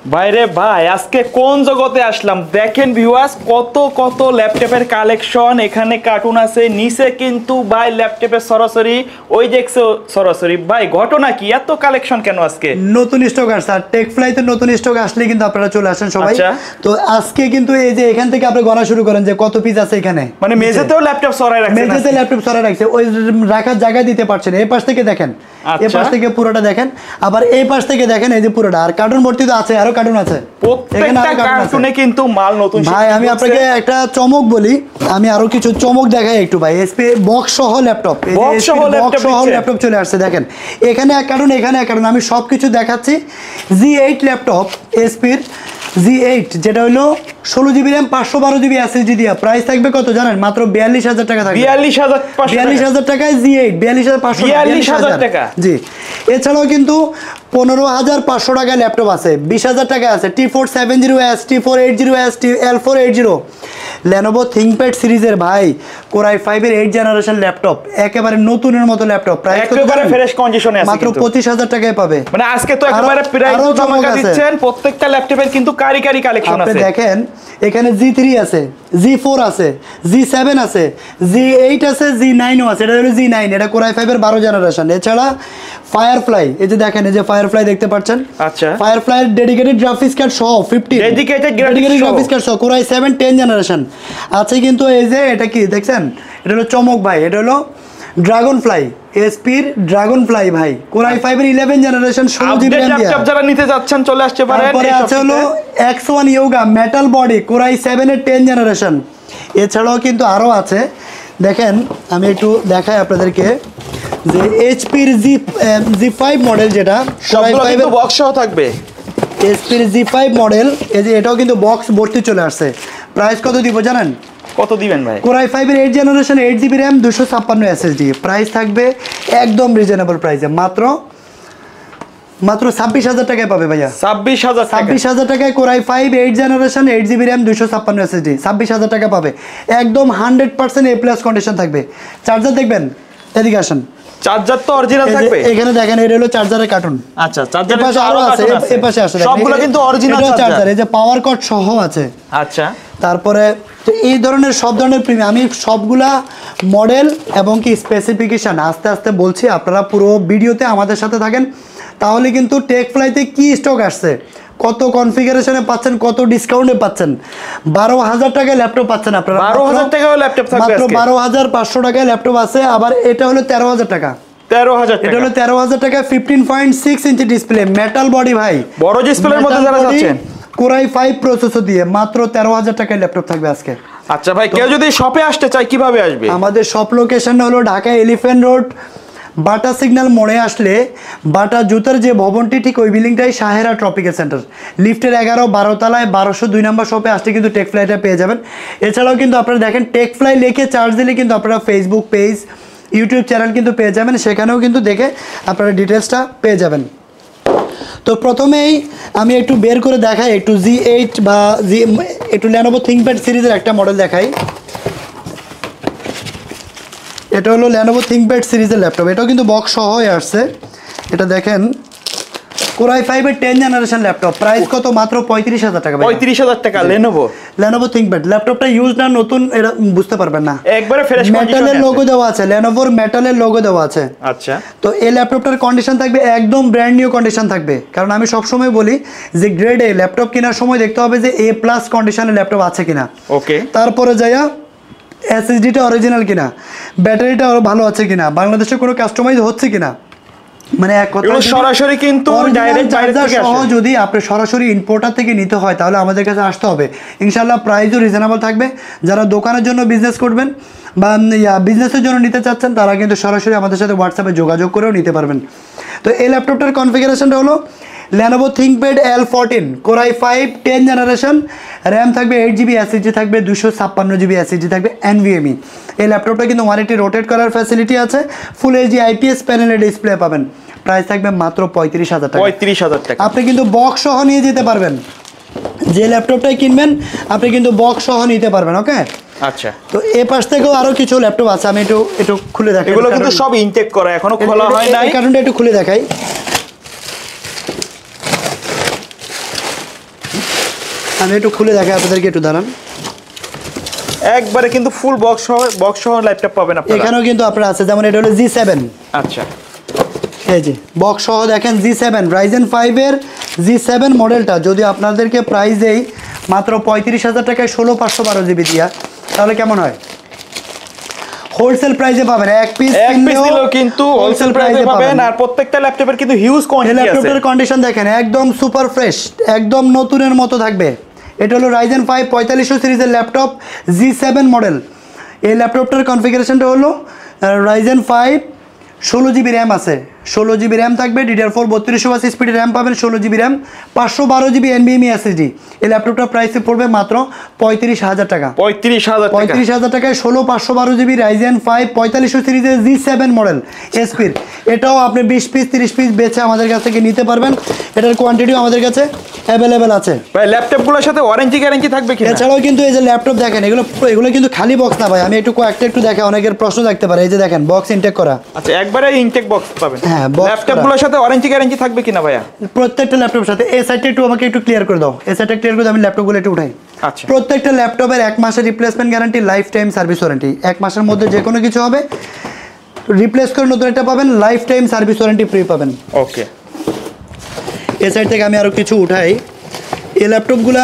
ভাইরে ভাই, আজকে কোন জগতে আসলাম দেখেন ভিউয়ার্স, কত কত ল্যাপটপের কালেকশন। এখানে কার্টুন আছে, নিচে কিন্তু ভাই ল্যাপটপের সরাসরি ওই দেখছো সরাসরি। ভাই ঘটনা কি, এত কালেকশন কেন আজকে? নতুন স্টক আসছে, আর টেক ফ্লাইতে নতুন স্টক আসলে কিন্তু আপনারা চলে আসেন সবাই। তো আজকে কিন্তু এই যে এখান থেকে আপনি গণনা শুরু করেন যে কত পিস আছে এখানে, মানে মেঝেতেও ল্যাপটপ সরাই রাখছে, মেঝেতে ল্যাপটপ সরাই রাখছে, ওই রাখার জায়গা দিতে পারছেন। এই পাশ থেকে দেখেন, এই পাশ থেকে পুরোটা দেখেন, আবার এই পাশ থেকে দেখেন এই যে পুরোটা। আর কার্টুন ভর্তি তো আছে, আরো কার্টুন আছে, প্রত্যেকটা কার্টুনে কিন্তু মাল নতুন। ভাই আমি আপনাকে একটা চমক বলি, আমি আরো কিছু চমক দেখাই একটু ভাই। এসপি বক্স সহ ল্যাপটপ, বক্স সহ ল্যাপটপ চলে আসছে দেখেন। এখানে এক কার্টুন, এখানে এক কার্টুন, আমি সবকিছু দেখাচ্ছি। G8 ল্যাপটপ এসপির G8, যেটা হলো 16GB RAM 512GB SSD দিয়া। প্রাইস থাকবে কত জানেন? মাত্র 42,000 টাকা থাকবে। 42,000 টাকায় G8, 42,500 টাকা। জি, এছাড়াও কিন্তু 15,500 টাকায় ল্যাপটপ আছে, 20,000 টাকায় আছে T4 70S, T4 80S, L4 80। Lenovo ThinkPad সিরিজের ভাই Core i5 এর 8 জেনারেশন ল্যাপটপ, একেবারে নতুনের মতো ল্যাপটপ। প্রাইস একেবারে ফ্রেশ কন্ডিশনে আছে, মাত্র 25,000 টাকায় পাবে। মানে আজকে তো একেবারে প্রাইস ধামাকা দিচ্ছেন। প্রত্যেকটা ল্যাপটপের কিন্তু কারি কালেকশন আছে। আপনি দেখেন এখানে G3 আছে, G4 আছে, G7 আছে, G8 আছে, G9 ও আছে। এটা হলো G9, এটা Core i5 এর 12 জেনারেশন। এছাড়া ফায়ারফ্লাই, এই যে দেখেন, এই যে ফায়ারফ্লাই দেখতে পাচ্ছেন। আচ্ছা, ফায়ারফ্লাই ডেডিকেটেড গ্রাফিক্স কার্ড সহ 15 ডেডিকেটেড গ্রাফিক্স কার্ড সহ Core i7 10 জেনারেশন আছে কিন্তু। এই যে এটা কি দেখছেন, এটা হলো চমক ভাই, এটা হলো ড্রাগনফ্লাই, এসপির ড্রাগনফ্লাই ভাই, Core i5 এর 11 জেনারেশন 16GB RAM দিয়া। ল্যাপটপ যারা নিতে যাচ্ছেন চলে আসতে পারেন। তারপরে আছে হলো X1 Yoga metal body Core i7 এর 10 জেনারেশন। এছাড়াও কিন্তু আরো আছে, দেখেন আমি একটু দেখাই আপনাদেরকে, যে এইচপির G5 মডেল, যেটা সবগুলো কিন্তু বক্স সহ থাকবে। এইচপির G5 মডেল, এই যে এটাও কিন্তু বক্স ভর্তি চলে আসছে। প্রাইস কত দিব জানেন? কত দিবেন ভাই? Core i5 এর 8 জেনারেশন 8GB RAM 256 SSD। প্রাইস থাকবে একদম রিজনেবল প্রাইসে, মাত্র 26,000 টাকায় পাবে ভাইয়া। 26,000 টাকায় Core i5 8 জেনারেশন 8GB RAM 256 SSD 26,000 টাকা পাবে। একদম 100% A+ কন্ডিশন থাকবে। চার্জার দেখবেন, এদিকে আসেন। চার্জার তো অরিজিনাল থাকবে। এখানে দেখেন, এটা হলো চার্জারের কার্টুন। আচ্ছা, চার্জারের পাশে আরো আছে, এই পাশে আছে, সবগুলো কিন্তু অরিজিনাল চার্জার। এই যে পাওয়ার কট সহ আছে। আচ্ছা, তারপরে তো এই ধরনের সব ধরনের প্রিমিয়াম, আমি সবগুলা মডেল এবং কি স্পেসিফিকেশন আস্তে আস্তে বলছি। আপনারা পুরো ভিডিওতে আমাদের সাথে থাকেন, তাহলে কিন্তু টেক ফ্লাইতে কি স্টক আসছে, কত কনফিগারেশনে পাচ্ছেন, কত ডিসকাউন্টে পাচ্ছেন। 12,000 টাকায় ল্যাপটপ পাচ্ছেন আপনারা। 12,000 টাকায় ল্যাপটপ থাকবে মাত্র 12,500 টাকায় ল্যাপটপ আছে। আবার এটা হলো 13,000 টাকা। 13,000 টাকা। এটা হলো 13,000 টাকা, 15.6 ইঞ্চি ডিসপ্লে, মেটাল বডি ভাই, বড় ডিসপ্লের মধ্যে যারা যাচ্ছেন, Core i5 প্রসেসর দিয়ে মাত্র 13,000 টাকায় ল্যাপটপ থাকবে আজকে। আচ্ছা ভাই, কেউ যদি শপে আসতে চায় কিভাবে আসবে? আমাদের শপ লোকেশন হলো ঢাকা এলিফ্যান্ট রোড, বাটা সিগন্যাল মোড়ে আসলে বাটা জুতার যে ভবনটি, ঠিক ওই বিল্ডিংটাই সাহেরা ট্রপিক্যাল সেন্টার, লিফটের 11-12 তলায় 1202 নম্বর শপে আসলে কিন্তু টেক ফ্লাইটা পেয়ে যাবেন। এছাড়াও কিন্তু আপনারা দেখেন, টেক ফ্লাই লিখে চার্জ দিলে কিন্তু আপনারা ফেসবুক পেজ, ইউটিউব চ্যানেল কিন্তু পেয়ে যাবেন, সেখানেও কিন্তু দেখে আপনারা ডিটেলসটা পেয়ে যাবেন। তো প্রথমেই আমি একটু বের করে দেখাই, একটু G8 বা একটু Lenovo ThinkPad সিরিজের একটা মডেল দেখাই। এটা হলো Lenovo ThinkPad সিরিজের ল্যাপটপ, এটাও কিন্তু বক্স সহ আসছে। এটা দেখেন, Core i5 এর 10 জেনারেশন ল্যাপটপ। প্রাইস কত? মাত্র 35,000 টাকা। 35,000 টাকা। Lenovo ThinkPad ল্যাপটপটা ইউজ না নতুন, এটা বুঝতে পারবেন না, একবারে ফ্রেশ কন্ডিশনে মেটালের লোগো দেওয়া আছে, Lenovoর মেটালের লোগো দেওয়া আছে। আচ্ছা, তো এই ল্যাপটপটার কন্ডিশন থাকবে একদম ব্র্যান্ড নিউ কন্ডিশন থাকবে। কারণ আমি সবসময় বলি যে গ্রেড এ ল্যাপটপ কেনার সময় দেখতে হবে যে A+ কন্ডিশনের ল্যাপটপ আছে কিনা। ওকে, তারপরে যাইয়া এসএসডিটা অরিজিনাল কিনা, ব্যাটারিটা আরো ভালো আছে কিনা, বাংলাদেশে কোনো কাস্টমাইজ হচ্ছে কিনা, মানে এক কথা সরাসরি কিন্তু ডাইরেক্ট চার্জার সহ যদি আপনি সরাসরি ইম্পোর্টার থেকে নিতে হয়, তাহলে আমাদের কাছে আসতে হবে। ইনশাআল্লাহ প্রাইসও রিজনেবল থাকবে। যারা দোকানের জন্য বিজনেস করবেন বা বিজনেসের জন্য নিতে চাচ্ছেন, তারা কিন্তু সরাসরি আমাদের সাথে হোয়াটসঅ্যাপে যোগাযোগ করেও নিতে পারবেন। তো এই ল্যাপটপটার কনফিগারেশনটা হলো Lenovo ThinkPad L14, Core i5 10 generation, RAM থাকবে 8GB, SSD থাকবে 256GB SSD থাকবে NVMe। এই ল্যাপটপটা কিন্তু 180 রোটেট করার ফ্যাসিলিটি আছে, ফুল HD IPS প্যানেলের ডিসপ্লে পাবেন। প্রাইস থাকবে মাত্র 35,000 টাকা। 35,000 টাকা। আপনি কিন্তু বক্স সহ নিয়ে যেতে পারবেন, যে ল্যাপটপটাই কিনবেন আপনি কিন্তু বক্স সহ নিতে পারবেন। ওকে, আচ্ছা, তো এই পাশ থেকেও আরো কিছু ল্যাপটপ আছে, আমি একটু খুলে দেখাই। এগুলো কিন্তু সব ইনটেক করা, এখনো খোলা হয় নাই। এই কারণটা একটু খুলে দেখাই। আমি একটু খুলে দেখাই আপনাদেরকে, একটু দাঁড়ান। একবারে কিন্তু ফুল বক্স সহ ল্যাপটপ পাবেন আপনারা। এখানেও কিন্তু আপনার আছে, যেমন এটা হলো G7। আচ্ছা, এই যে বক্স সহ দেখেন G7 Ryzen 5 এর G7 মডেলটা যদি আপনাদেরকে প্রাইস দেই মাত্র 35,000 টাকায় 16/512 জিবি দিয়া, তাহলে কেমন হয়? হোলসেল প্রাইসে পাবেন, এক পিস দিলেও কিন্তু হোলসেল প্রাইসে পাবেন। আর প্রত্যেকটা ল্যাপটপের কিন্তু হিউজ কোয়ান্টিটি আছে। ল্যাপটপের কন্ডিশন দেখেন একদম সুপার ফ্রেশ, একদম নতুনের মতো থাকবে। এটা হলো Ryzen 5 4500 সিরিজের ল্যাপটপ G7 মডেল। এই ল্যাপটপটার কনফিগারেশনটা হলো Ryzen 5 16 জিবি র্যাম আছে, 16 জিবি র্যাম থাকবে, DDR4 3200 স্পিডের র্যাম পাবেন, 16 GB RAM, 512 GB NVMe SSD। এই ল্যাপটপটার প্রাইসে পড়বে মাত্র 35,000 টাকা। 35,000 টাকায় 16/512 জিবি Ryzen 5 4500 সিরিজের G7 মডেল এসপির। এটাও আপনি 20 পিস 30 পিস বেচে আমাদের কাছ থেকে নিতে পারবেন। এটার কোয়ান্টিটিও আমাদের কাছে অ্যাভেলেবেল আছে। ভাই ল্যাপটপগুলোর সাথে ওয়ারেন্টি গ্যারান্টি থাকবে কি? এছাড়াও কিন্তু এই যে ল্যাপটপ দেখেন, এগুলো কিন্তু খালি বক্স না ভাই, আমি একটু কয়েকটা একটু দেখে, অনেকের প্রশ্ন থাকতে পারে। এই যে দেখেন বক্স ইনটেক করা। আচ্ছা, একবারে ইনটেক বক্স পাবেন। হ্যাঁ, ল্যাপটপগুলোর সাথে ওয়ারেন্টি গ্যারান্টি থাকবে কিনা ভাইয়া? প্রত্যেকটা ল্যাপটপের সাথে। এই সাইডটা একটু আমাকে একটু ক্লিয়ার করে দাও, এই সাইডটা ক্লিয়ার করে দাও, আমি ল্যাপটপগুলো একটু উঠাই। আচ্ছা, প্রত্যেকটা ল্যাপটপের 1 মাসের replacement guarantee, life time service warranty. 1 মাসের মধ্যে যে কোনো কিছু হবে রিপ্লেস করে নতুন একটা পাবেন, life time service warranty free পাবেন। ওকে। এই সাইড থেকে আমি আরও কিছু উঠাই। এই ল্যাপটপগুলো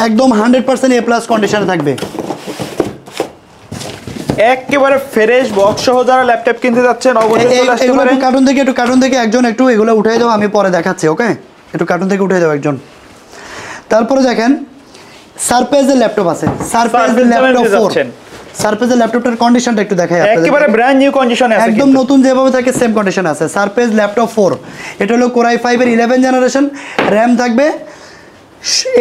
একদম 100% A+ কন্ডিশনে থাকবে। একেবারে ফ্রেশ বক্স সহ যারা ল্যাপটপ কিনতে যাচ্ছেন অবশ্যই চলে আসতে পারেন। কার্টুন থেকে একজন একটু এগুলো উঠাই দাও, আমি পরে দেখাচ্ছি। ওকে, একটু কার্টুন থেকে উঠাই দাও একজন। তারপরে দেখেন সারফেসের ল্যাপটপ আছে, সারফেসের ল্যাপটপ 4। সারফেসের ল্যাপটপটার কন্ডিশনটা একটু দেখাই আপনাদের। একেবারে ব্র্যান্ড নিউ কন্ডিশনে আছে, একদম নতুন যেভাবে থাকে সেম কন্ডিশনে আছে। সারফেস ল্যাপটপ 4, এটা হলো Core i5 এর 11 জেনারেশন। র্যাম থাকবে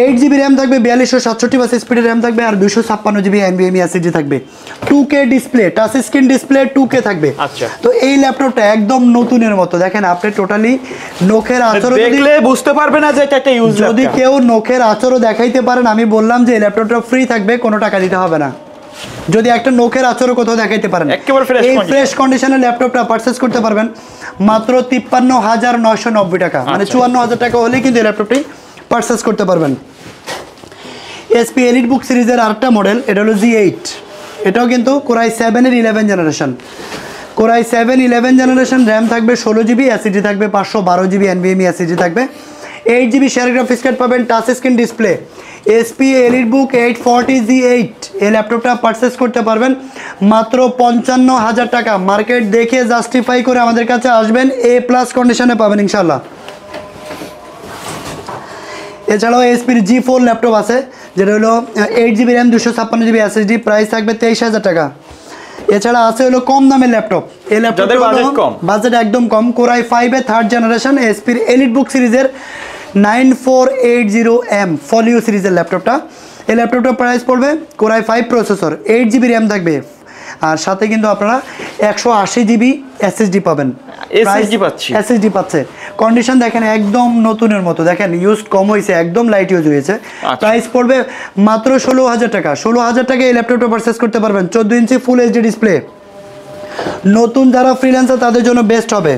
8 জিবি র্যাম থাকবে, 4267 স্পিডের র্যাম থাকবে, আর 256 জিবি NVMe SSD থাকবে। 2K display, touch screen display 2K থাকবে। আচ্ছা, তো এই ল্যাপটপটা একদম নতুনের মতো। দেখেন আপনি টোটালি নখের আঁচড় দেখলে বুঝতে পারবে না যে এটা একটা ইউজ। যদি কেউ নখের আঁচড়ও দেখাইতে পারেন, আমি বললাম যে এই ল্যাপটপটা ফ্রি থাকবে, কোনো টাকা দিতে হবে না। যদি একটা নখের আঁচড়ও কোথাও দেখাইতে পারেন, এই ফ্রেশ কন্ডিশনের ল্যাপটপটা পারচেস করতে পারবেন মাত্র 53,990 টাকা, মানে 54,000 টাকা হলেই কিন্তু এই ল্যাপটপটি পারচেস করতে পারবেন। HP EliteBook সিরিজের আরেকটা মডেল, এটা হলো G8। এটাও কিন্তু Core i7 এর 11 generation. Core i7 11 generation, RAM থাকবে 16 জিবি, SSD থাকবে 512 জিবি NVMe SSD থাকবে, 8 জিবি শেয়ার গ্রাফিক্স কার্ড পাবেন, touch screen display. HP EliteBook 840 G8 এই ল্যাপটপটা পারচেস করতে পারবেন মাত্র 55,000 টাকা। মার্কেট দেখে জাস্টিফাই করে আমাদের কাছে আসবেন, A+ কন্ডিশনে পাবেন ইনশাল্লাহ। এছাড়াও HP G4 ল্যাপটপ আছে, যেটা হলো 8 GB RAM, 256 GB SSD, price থাকবে 23,000 টাকা। এছাড়া আছে হলো কম দামের ল্যাপটপ, এই ল্যাপটপের বাজেট একদম কম। Core i5 এর 3rd জেনারেশন, HP EliteBook সিরিজের 9480M ফলিও সিরিজের ল্যাপটপটা। এই ল্যাপটপটার প্রাইস পড়বে, Core i5 processor, 8 GB RAM থাকবে, আর সাথে কিন্তু আপনারা 180 জিবি SSD পাবেন। SSD পাচ্ছে। কন্ডিশন দেখেন একদম নতুনের মতো, দেখেন ইউজ কম হয়েছে, একদম লাইট ইউজ হয়েছে। প্রাইস পড়বে মাত্র 16,000 টাকা। 16,000 টাকা এই ল্যাপটপটা পারচেস করতে পারবেন। 14 ইঞ্চি ফুল HD ডিসপ্লে। নতুন যারা ফ্রিল্যান্সার তাদের জন্য বেস্ট হবে।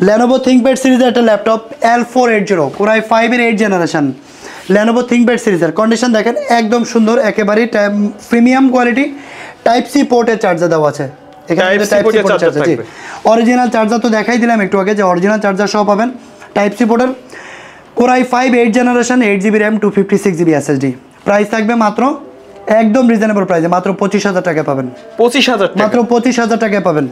Lenovo ThinkPad সিরিজের একটা ল্যাপটপ L480, Core i5 এর 8 জেনারেশন, Lenovo ThinkPad সিরিজের। কন্ডিশন দেখেন একদম সুন্দর, একেবারেই প্রিমিয়াম কোয়ালিটি। Type-C পোর্টের চার্জার দেওয়া আছে এখানে, Type-C পোর্টের চার্জার। জি, অরিজিনাল চার্জার তো দেখাই দিলাম একটু আগে যে অরিজিনাল চার্জার সহ পাবেন। Type-C পোর্টের Core i5 8 generation, 8 GB RAM, 256 GB SSD। Price থাকবে মাত্র একদম রিজনেবল প্রাইসে, মাত্র 25,000 টাকা পাবেন। 25,000 মাত্র 25,000 টাকায় পাবেন।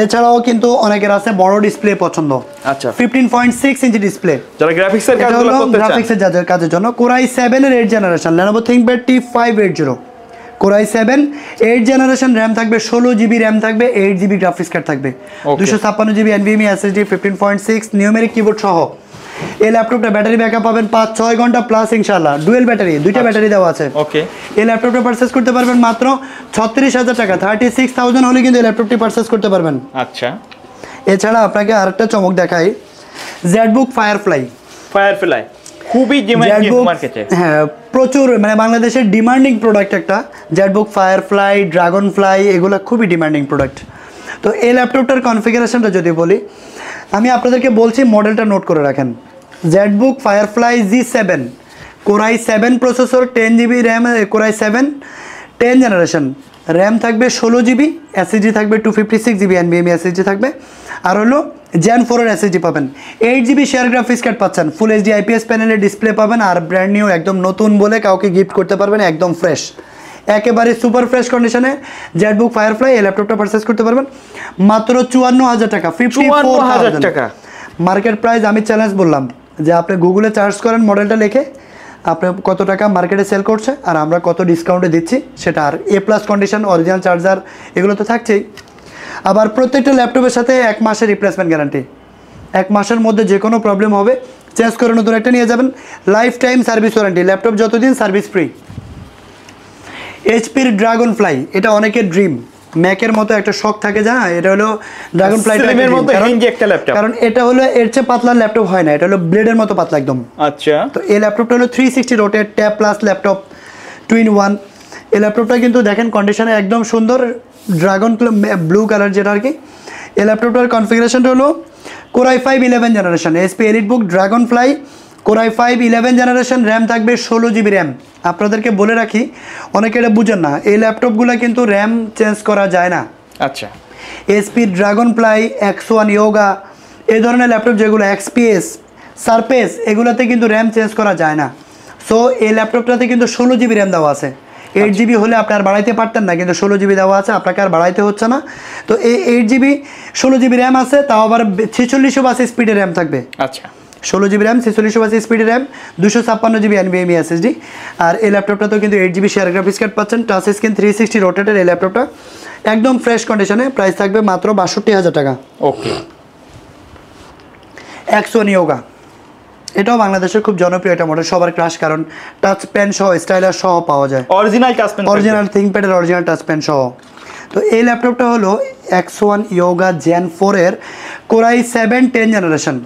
এছাড়াও কিন্তু অনেকের আছে বড় ডিসপ্লে পছন্দ। আচ্ছা, 15.6 ইঞ্চি ডিসপ্লে, যারা গ্রাফিক্সের কাজগুলো করতে চান, গ্রাফিক্সের কাজের জন্য। Core i7 এর 8 generation, Lenovo ThinkPad T580, Core i7 8 generation, RAM থাকবে 16 জিবি র্যাম থাকবে, 8 জিবি গ্রাফিক্স কার্ড থাকবে, 256 GB NVMe SSD, 15.6 numeric keyboard সহ। এই ল্যাপটপটা ব্যাটারি ব্যাকআপ পাবেন 5-6 ঘন্টা প্লাস ইনশাআল্লাহ। ডুয়েল ব্যাটারি, দুইটা ব্যাটারি দেওয়া আছে। ওকে, এই ল্যাপটপটা পারচেস করতে পারবেন মাত্র 36,000 টাকা। 36,000 হলে কিন্তু এই ল্যাপটপটি পারচেস করতে পারবেন। আচ্ছা, এছাড়া আপনাকে আরেকটা চমক দেখাই, ZBook Firefly খুবই ডিমান্ডিং মার্কেটে। হ্যাঁ, প্রচুর, মানে বাংলাদেশের ডিমান্ডিং প্রোডাক্ট একটা ZBook Firefly, Dragonfly, এগুলো খুবই ডিমান্ডিং প্রোডাক্ট। তো এই ল্যাপটপটার কনফিগারেশনটা যদি বলি, আমি আপনাদেরকে বলছি মডেলটা নোট করে রাখেন। ZBook Firefly G7 core i 7 processor 10 GB RAM, core i 7 10 generation, RAM থাকবে 16 জিবি, এসএসডি থাকবে 256 জিবি এনভিএমই এসএসডি থাকবে, আর হলো জেন 4 এর এসএসডি পাবেন, 8 জিবি শেয়ার গ্রাফিক্স কার্ড পাচ্ছেন, ফুল এইচডি আইপিএস প্যানেলের ডিসপ্লে পাবেন, আর ব্র্যান্ড নিউ একদম নতুন বলে কাউকে গিফট করতে পারবেন, একদম ফ্রেশ, একেবারে সুপার ফ্রেশ কন্ডিশনে জেটবুক ফায়ারফ্লাই এই ল্যাপটপটা পারচেস করতে পারবেন মাত্র 54,000 টাকা, 54,000 টাকা মার্কেট প্রাইস। আমি চ্যালেঞ্জ বললাম যে আপনি গুগলে সার্চ করেন মডেলটা লিখে, আপনি কত টাকা মার্কেটে সেল করছে আর আমরা কত ডিসকাউন্টে দিচ্ছি সেটা, আর এ প্লাস কন্ডিশন, অরিজিনাল চার্জার এগুলো তো থাকছেই। আবার প্রত্যেকটা ল্যাপটপের সাথে 1 মাসের রিপ্লেসমেন্ট গ্যারান্টি, 1 মাসের মধ্যে যে কোনো প্রবলেম হবে চেঞ্জ করে নতুন একটা নিয়ে যাবেন, life time service warranty, laptop যতদিন সার্ভিস ফ্রি। এইচপির ড্রাগন ফ্লাই, এটা অনেকের ড্রিম, ম্যাকের মতো একটা শখ থাকে যা, এটা হলো ড্রাগন ফ্লাই একটা ল্যাপটপ, কারণ এটা হলো এর চেয়ে পাতলা ল্যাপটপ হয় না, এটা হলো ব্লেডের মতো পাতলা একদম। আচ্ছা, তো এই ল্যাপটপটা হলো 360 rotate tab plus laptop 2-in-1। এই ল্যাপটপটা কিন্তু দেখেন কন্ডিশনে একদম সুন্দর, ড্রাগন ব্লু কালার যেটা আর কি। এই ল্যাপটপটার কনফিগারেশনটা হলো core i 5 11 generation, SP EliteBook dragon fly core i 5 11 generation, RAM থাকবে 16 জিবি র্যাম। আপনাদেরকে বলে রাখি, অনেকে এটা বুঝেন না, এই ল্যাপটপগুলো কিন্তু র্যাম চেঞ্জ করা যায় না। আচ্ছা, SP dragon fly, X1 yoga, এই ধরনের ল্যাপটপ যেগুলো এক্সপিএস সারফেস, এগুলোতে কিন্তু র্যাম চেঞ্জ করা যায় না। সো এই ল্যাপটপটাতে কিন্তু 16 জিবি র্যাম দেওয়া আছে, 8 জিবি হলে আপনি আর বাড়াইতে পারতেন না, কিন্তু 16 জিবি দেওয়া আছে, আপনাকে আর বাড়াইতে হচ্ছে না। তো এই 8 জিবি 16 জিবি র্যাম আছে, তাও আবার 4680 স্পিডের র্যাম থাকবে। আচ্ছা, 16 জিবি র্যাম, 4680 স্পিডের র্যাম, 256 জিবি এনভিএমই এসএসডি। আর এই ল্যাপটপটাতেও কিন্তু 8 জিবি শেয়ার গ্রাফিক্স কার্ড পাচ্ছেন, টাচ স্ক্রিন 360 রোটেটের এই ল্যাপটপটা একদম ফ্রেশ কন্ডিশনে, প্রাইস থাকবে মাত্র 62,000 টাকা। ওকে। X1 ইয়োগা, এটাও বাংলাদেশের খুব জনপ্রিয় একটা মডেল, সবার ক্রাশ, কারণ টাচ পেন সহ স্টাইলার সহ পাওয়া যায়, অরিজিনাল টাচ পেন, অরিজিনাল থিংকপ্যাডের অরিজিনাল টাচ পেন সহ। তো এই ল্যাপটপটা হলো X1 ইয়োগা জেন 4 এর core i 7 10 generation,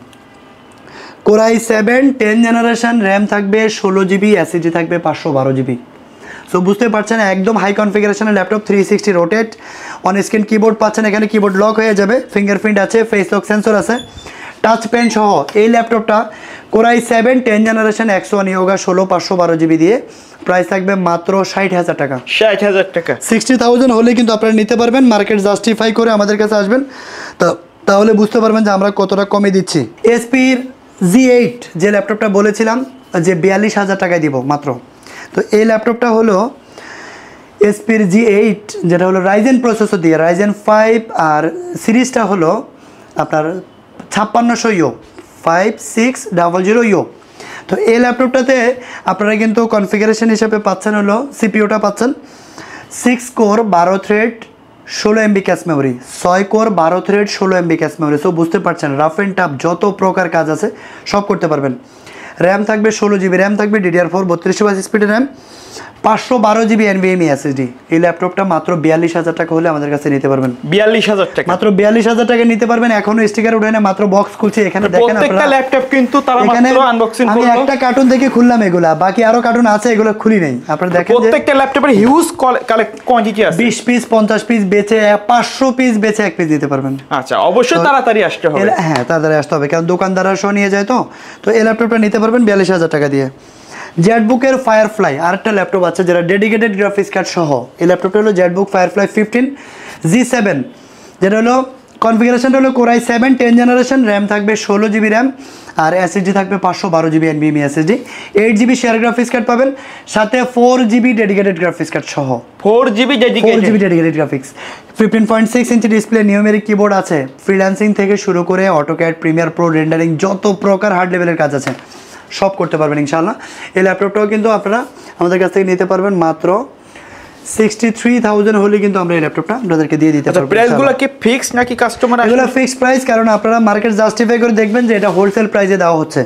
core i 7 10 generation, RAM থাকবে 16 জিবি, এসএসডি থাকবে 512 জিবি। সো বুঝতে পারছেন একদম হাই কনফিগারেশনের laptop, 360 rotate, on screen keyboard পাচ্ছেন, এখানে কিবোর্ড লক হয়ে যাবে, ফিঙ্গারপ্রিন্ট আছে, ফেস লক সেন্সর আছে, টাচ পেন সহ। এই ল্যাপটপটা core i 7 10 generation X1 Yoga 16 GB দিয়ে প্রাইস থাকবে মাত্র 60,000 টাকা। 60,000 টাকা, 60,000 হলে কিন্তু আপনারা নিতে পারবেন, মার্কেট জাস্টিফাই করে আমাদের কাছে আসবেন, তাহলে বুঝতে পারবেন যে আমরা কতটা কমে দিচ্ছি। এসপির G8 যে ল্যাপটপটা বলেছিলাম যে 42,000 টাকায় দিব মাত্র, তো এই ল্যাপটপটা হলো এসপির G8, যেটা হলো রাইজেন প্রসেসর দিয়ে, রাইজেন 5, আর সিরিজটা হলো আপনার 5600 ইউ 5600 ইউ। তো এই ল্যাপটপটাতে আপনারা কিন্তু কনফিগারেশন হিসেবে পাচ্ছেন হলো সিপিইউটা পাচ্ছেন 6 core 12 thread 16 MB cache memory, 6 core 12 thread 16 MB cache memory. So বুঝতে পারছেন রাফ অ্যান্ড টাফ যত প্রকার কাজ আছে সব করতে পারবেন। র্যাম থাকবে 16 জিবি র্যাম থাকবে, DDR4 32 স্পিডের র্যাম, 512 জিবি এনভিএমই এসএসডি। এই ল্যাপটপটা মাত্র 42,000 টাকা হলে আমাদের কাছে নিতে পারবেন। 42,000 টাকা, মাত্র 42,000 টাকা নিতে পারবেন। এখনো স্টিকার উঠে না, মাত্র বক্স খুলছি। এখানে দেখেন প্রত্যেকটা ল্যাপটপ কিন্তু তারা মাত্র আনবক্সিং করলো। আমি একটা কার্টুন থেকে খুললাম, এগুলা বাকি আরো কার্টুন আছে, এগুলো খুলি নাই। আপনারা দেখেন প্রত্যেকটা ল্যাপটপের হিউজ কোয়ান্টিটি আছে, 20 পিস 50 পিস বেচে 500 পিস বেচে 1 পিস দিতে পারবেন। আচ্ছা, অবশ্যই তাড়াতাড়ি আসতে হবে। হ্যাঁ, তাড়াতাড়ি আসতে হবে, কারণ দোকানদাররা সহ নিয়ে যায়। তো এই ল্যাপটপটা নিতে পারবেন 42,000 টাকা দিয়ে। জেটবুকের ফায়ারফ্লাই আরেকটা ল্যাপটপ আছে যেটা ডেডিকেটেড গ্রাফিক্স কার্ড সহ। এই ল্যাপটপটা হলো জেটবুক ফায়ারফ্লাই 15 G7, যেটা হলো কনফিগারেশনটা হলো কোরাই 7 10 জেনারেশন, র্যাম থাকবে 16 জিবি র্যাম, আর এসএসডি থাকবে 512 GB NVMe SSD. 8 GB share graphics card পাবেন, সাথে 4 জিবি ডেডিকেটেড গ্রাফিক্স কার্ড সহ। 4 GB dedicated graphics, 15.6 inch display, numeric keyboard আছে। ফ্রিল্যান্সিং থেকে শুরু করে অটোক্যাড, প্রিমিয়ার প্রো, রেন্ডারিং, যত প্রকার হার্ড লেভেলের কাজ আছে সব করতে পারবেন ইনশাআল্লাহ। এই ল্যাপটপটাও কিন্তু আপনারা আমাদের কাছ থেকে নিতে পারবেন মাত্র 63,000 হলে কিন্তু আমরা এই ল্যাপটপটা আপনাদেরকে দিয়ে দিতে পারবো। প্রাইসগুলো কি ফিক্স নাকি কাস্টমার? এগুলো ফিক্সড প্রাইস, কারণ আপনারা মার্কেট জাস্টিফাই করে দেখবেন যে এটা হোলসেল প্রাইসে দেওয়া হচ্ছে।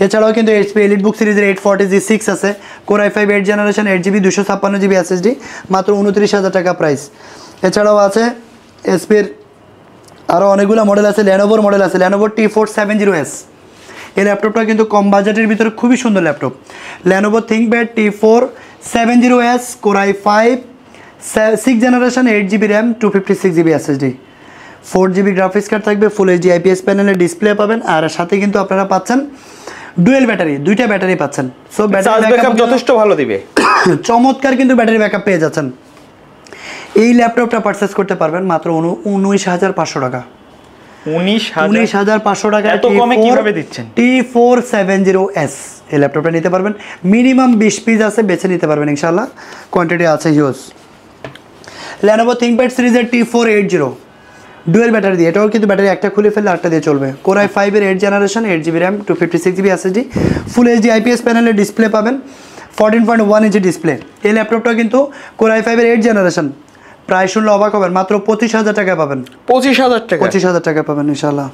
এছাড়াও কিন্তু HP এলিটবুক সিরিজের 840 G6 আছে, core i 5 8 generation, 8 GB 256 GB SSD, মাত্র 29,000 টাকা প্রাইস। এছাড়াও আছে HP-র আরও অনেকগুলো মডেল আছে, ল্যানোভোর মডেল আছে, ল্যানোভো T470S। এই ল্যাপটপটা কিন্তু কম বাজেটের ভিতরে খুবই সুন্দর laptop. Lenovo ThinkPad T470S, core i 5 6 generation, 8 GB RAM, 256 GB SSD, 4 GB graphics card থাকবে, ফুল এইচডি আইপিএস প্যানেলের ডিসপ্লে পাবেন। আর সাথে কিন্তু আপনারা পাচ্ছেন ডুয়েল ব্যাটারি, দুইটা ব্যাটারি পাচ্ছেন। সো চার্জ ব্যাকআপ যথেষ্ট ভালো দিবে, চমৎকার কিন্তু ব্যাটারি ব্যাকআপ পেয়ে যাচ্ছেন। এই ল্যাপটপটা পারচেজ করতে পারবেন মাত্র 19,500 টাকা। 19,500 টাকা এত কমে কিভাবে দিচ্ছেন? T470S এই ল্যাপটপটা নিতে পারবেন। মিনিমাম 20 পিস আছে, বেছে নিতে পারবেন ইনশাআল্লাহ, কোয়ান্টিটি আছে হিউজ। Lenovo ThinkPad সিরিজের T480 ডুয়েল ব্যাটারি দিয়ে, এটাও কিন্তু ব্যাটারি একটা খুলে ফেললে আরেকটা দিয়ে চলবে। Core i5 এর 8 জেনারেশন, 8GB RAM, 256GB SSD, ফুল HD IPS প্যানেলের ডিসপ্লে পাবেন, 14.1 ইঞ্চি ডিসপ্লে। এই ল্যাপটপটা কিন্তু Core i5 এর 8 জেনারেশন, প্রায় শুনলে অবাক হবেন, মাত্র 25,000 টাকা পাবেন। 25,000 টাকা, 25,000 টাকা পাবেন ইনশাআল্লাহ।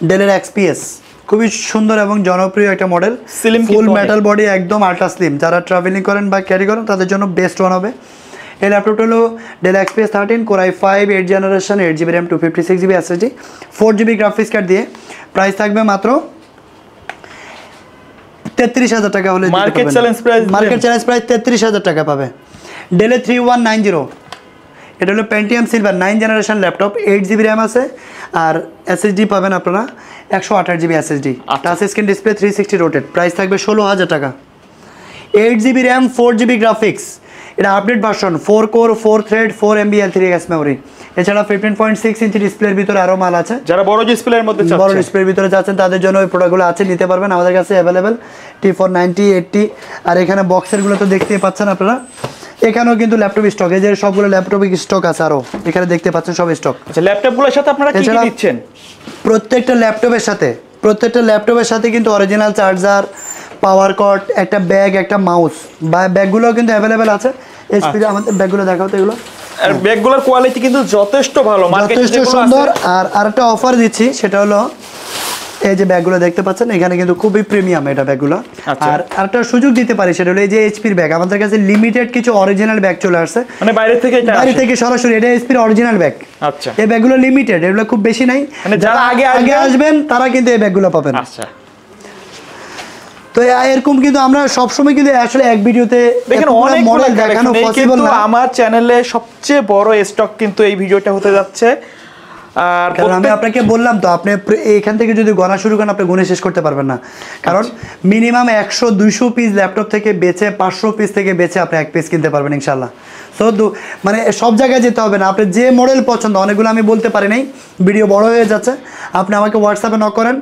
ডেলের XPS খুবই সুন্দর এবং জনপ্রিয় একটা মডেল, ফুল মেটাল বডি, একদম আল্ট্রা স্লিম। যারা ট্রাভেলিং করেন বা ক্যারি করেন তাদের জন্য বেস্ট ওয়ান হবে। এই ল্যাপটপটা হলো ডেল XPS 13 Core i5 8 জেনারেশন, 8GB RAM, 256GB SSD, 4GB graphics card দিয়ে। প্রাইস থাকবে মাত্র 33,000 টাকা হলে মার্কেট চ্যালেঞ্জ প্রাইস 33,000 টাকা পাবে। ডেলে 3190, এটা হলো Pentium silver 9 generation laptop, 8GB RAM আছে, আর SSD পাবেন আপনারা 128GB SSD, touch screen display, 360 rotate. Price থাকবে 16,000 টাকা। 8GB RAM, 4GB গ্রাফিক্স, এটা update version, 4 core, 4 thread, 4MB L3X memory. এছাড়া 15.6 ইঞ্চি ডিসপ্লের ভিতরে আরও মাল আছে। যারা বড় ডিসপ্লের মধ্যে বড় ডিসপ্লের ভিতরে যাচ্ছেন তাদের জন্য ওই প্রোডাক্টগুলো আছে, নিতে পারবেন, আমাদের কাছে অ্যাভেলেবেল। T490, 80, আর এখানে বক্সেরগুলো তো দেখতেই পাচ্ছেন আপনারা। এখানেও কিন্তু ল্যাপটপ স্টক, এই যে সবগুলো ল্যাপটপে স্টক আছে, আরও এখানে দেখতে পাচ্ছেন সব স্টক। আচ্ছা, ল্যাপটপগুলোর সাথে আপনারা কি কি দিচ্ছেন? প্রত্যেকটা ল্যাপটপের সাথে কিন্তু অরিজিনাল চার্জার, পাওয়ার কর্ড, একটা ব্যাগ, একটা মাউস, বা ব্যাগগুলোও কিন্তু অ্যাভেলেবেল আছে। এইচপি আমাদের ব্যাগগুলো দেখাও তো, এগুলো আর ব্যাগগুলোর কোয়ালিটি কিন্তু যথেষ্ট ভালো, যথেষ্ট সুন্দর। আর আরেকটা অফার দিচ্ছি, সেটা হলো এই যে ব্যাগগুলো দেখতে পাচ্ছেন, এখানে কিন্তু খুবই প্রিমিয়াম এটা ব্যাগগুলো। আর আরেকটা সুযোগ দিতে পারি, সেটা হলো এই যে এইচপির ব্যাগ, আমাদের কাছে লিমিটেড কিছু অরিজিনাল ব্যাগ চলে আসছে, মানে বাইরে থেকে সরাসরি। এটা এইচপির অরিজিনাল ব্যাগ। আচ্ছা, এই ব্যাগগুলো লিমিটেড, এগুলো খুব বেশি নাই, মানে যারা আগে আসবেন তারা কিন্তু এই ব্যাগগুলো পাবেন। আচ্ছা, তো এরকম কিন্তু আমরা সবসময় কিন্তু আসলে এক ভিডিওতে দেখেন অনেক মডেল দেখানো পসিবল না। আমার চ্যানেলে সবচেয়ে বড় স্টক কিন্তু এই ভিডিওটা হতে যাচ্ছে। আর আমি আপনাকে বললাম তো, আপনি এখান থেকে যদি গণা শুরু করেন আপনি গুনে শেষ করতে পারবেন না, কারণ মিনিমাম 100-200 পিস ল্যাপটপ থেকে বেচে, 500 পিস থেকে বেচে আপনি এক পিস কিনতে পারবেন ইনশাল্লাহ। সো মানে সব জায়গায় যেতে হবে না, আপনি যে মডেল পছন্দ, অনেকগুলো আমি বলতে পারি নাই, ভিডিও বড় হয়ে যাচ্ছে। আপনি আমাকে হোয়াটসঅ্যাপে নক করেন,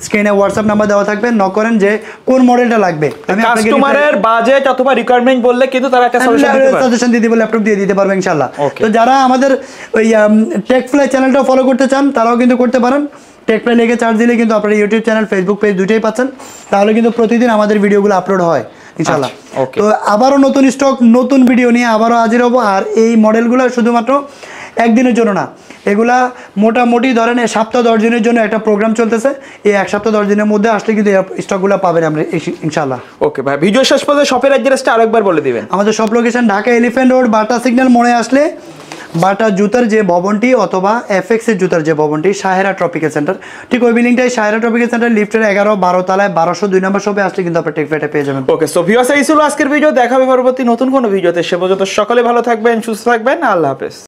স্ক্রিনে হোয়াটসঅ্যাপ নাম্বার দেওয়া থাকবে, নক করেন যে কোন মডেলটা লাগবে। আমি কাস্টমারের বাজেট অথবা রিকোয়ারমেন্ট বললে কিন্তু তারা একটা সাজেশন দিয়ে দিব, ল্যাপটপ দিয়ে দিতে পারবে ইনশাআল্লাহ। তো যারা আমাদের ওই টেকফ্লাই চ্যানেলটা ফলো করতে চান তারাও কিন্তু করতে পারেন। টেকফ্লাই লিখে চার্জ দিলে কিন্তু আপনারা ইউটিউব চ্যানেল, ফেসবুক পেজ দুটোই পাচ্ছেন, তাহলে কিন্তু প্রতিদিন আমাদের ভিডিওগুলো আপলোড হয় ইনশাআল্লাহ। তো আবারও নতুন স্টক, নতুন ভিডিও নিয়ে আবারও হাজির হবো। আর এই মডেলগুলো শুধুমাত্র একদিনের জন্য না, এগুলা মোটামুটি ধরেন সপ্তাহ 10 দিনের জন্য একটা প্রোগ্রাম চলতেছে। এই এক সপ্তাহ 10 দিনের মধ্যে আসলে কিন্তু এই স্টকগুলো পাবেন আমরা ইনশাআল্লাহ। ওকে ভাই, ভিডিও শেষ পর্যন্ত শপের অ্যাড্রেসটা আরেকবার বলে দিবেন। আমাদের shop location Dhaka elephant road, বাটা সিগন্যাল মোড়ে আসলে বাটা জুতার যে ভবনটি অথবা FX এর জুতার যে ভবনটি, সাহেরা ট্রপিক্যাল সেন্টার, ঠিক ওই বিল্ডিংটাই সাহেরা ট্রপিক্যাল সেন্টার, লিফটের 11-12 তলায় 1202 নম্বর শপে আসলে কিন্তু আপনি টেকফ্লাইটা পেয়ে যাবেন। ওকে, সো ভিউয়ার্স, এই ছিল আজকের ভিডিও। দেখা হবে পরবর্তী নতুন কোনো ভিডিওতে। সে পর্যন্ত সকলে ভালো থাকবেন, সুস্থ থাকবেন, আল্লাহ হাফেজ।